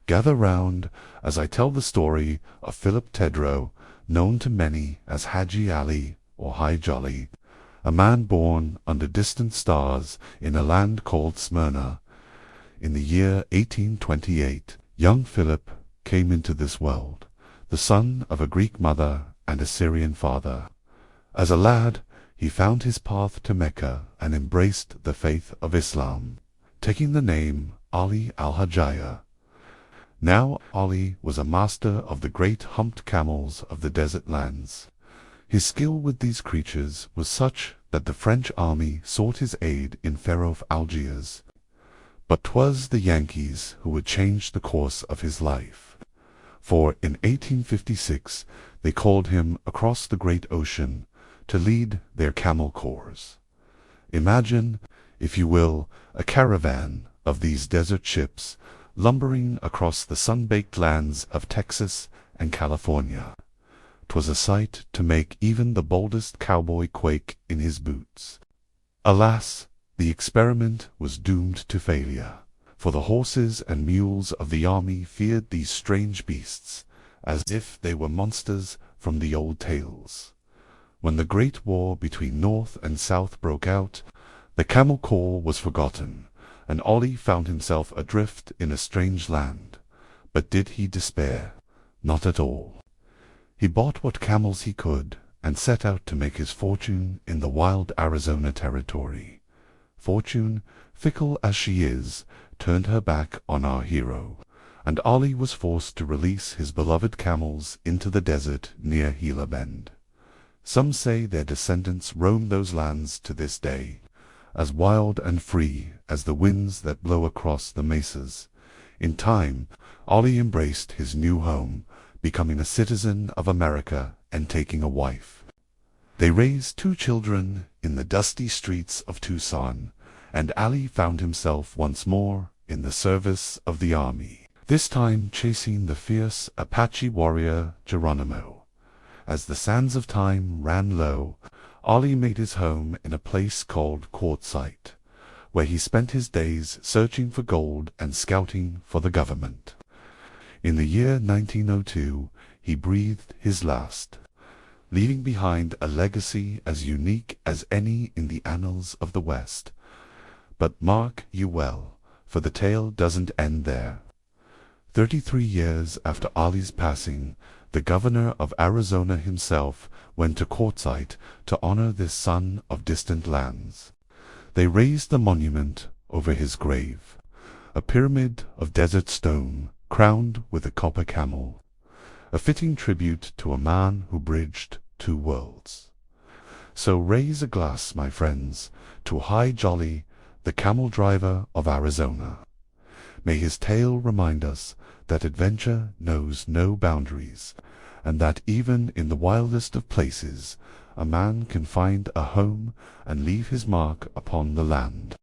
Gather round as I tell the story of Philip Tedro, known to many as Haji Ali or Hajaya, a man born under distant stars in a land called Smyrna. In the year 1828, young Philip came into this world, the son of a Greek mother and a Syrian father. As a lad, he found his path to Mecca and embraced the faith of Islam, taking the name Ali al-Hajaya. Now Ali was a master of the great humped camels of the desert lands. His skill with these creatures was such that the French army sought his aid in Pharaoh Algiers. But 'twas the Yankees who would change the course of his life. For in 1856 they called him across the great ocean to lead their camel corps. Imagine, if you will, a caravan of these desert ships lumbering across the sun-baked lands of Texas and California. 'Twas a sight to make even the boldest cowboy quake in his boots. Alas, the experiment was doomed to failure, for the horses and mules of the army feared these strange beasts, as if they were monsters from the old tales. When the great war between North and South broke out, the camel corps was forgotten, and Ali found himself adrift in a strange land. But did he despair? Not at all. He bought what camels he could, and set out to make his fortune in the wild Arizona territory. Fortune, fickle as she is, turned her back on our hero, and Ali was forced to release his beloved camels into the desert near Gila Bend. Some say their descendants roam those lands to this day, as wild and free as the winds that blow across the mesas. In time, Ali embraced his new home, becoming a citizen of America and taking a wife. They raised 2 children in the dusty streets of Tucson, and Ali found himself once more in the service of the army, this time chasing the fierce Apache warrior Geronimo. As the sands of time ran low, Ali made his home in a place called Quartzsite, where he spent his days searching for gold and scouting for the government. In the year 1902, he breathed his last, leaving behind a legacy as unique as any in the annals of the West. But mark you well, for the tale doesn't end there. 33 years after Ali's passing, the governor of Arizona himself went to Quartzsite to honor this son of distant lands. They raised the monument over his grave, a pyramid of desert stone crowned with a copper camel, a fitting tribute to a man who bridged 2 worlds. So raise a glass, my friends, to Hajaya, the camel driver of Arizona. May his tale remind us that adventure knows no boundaries, and that even in the wildest of places, a man can find a home and leave his mark upon the land.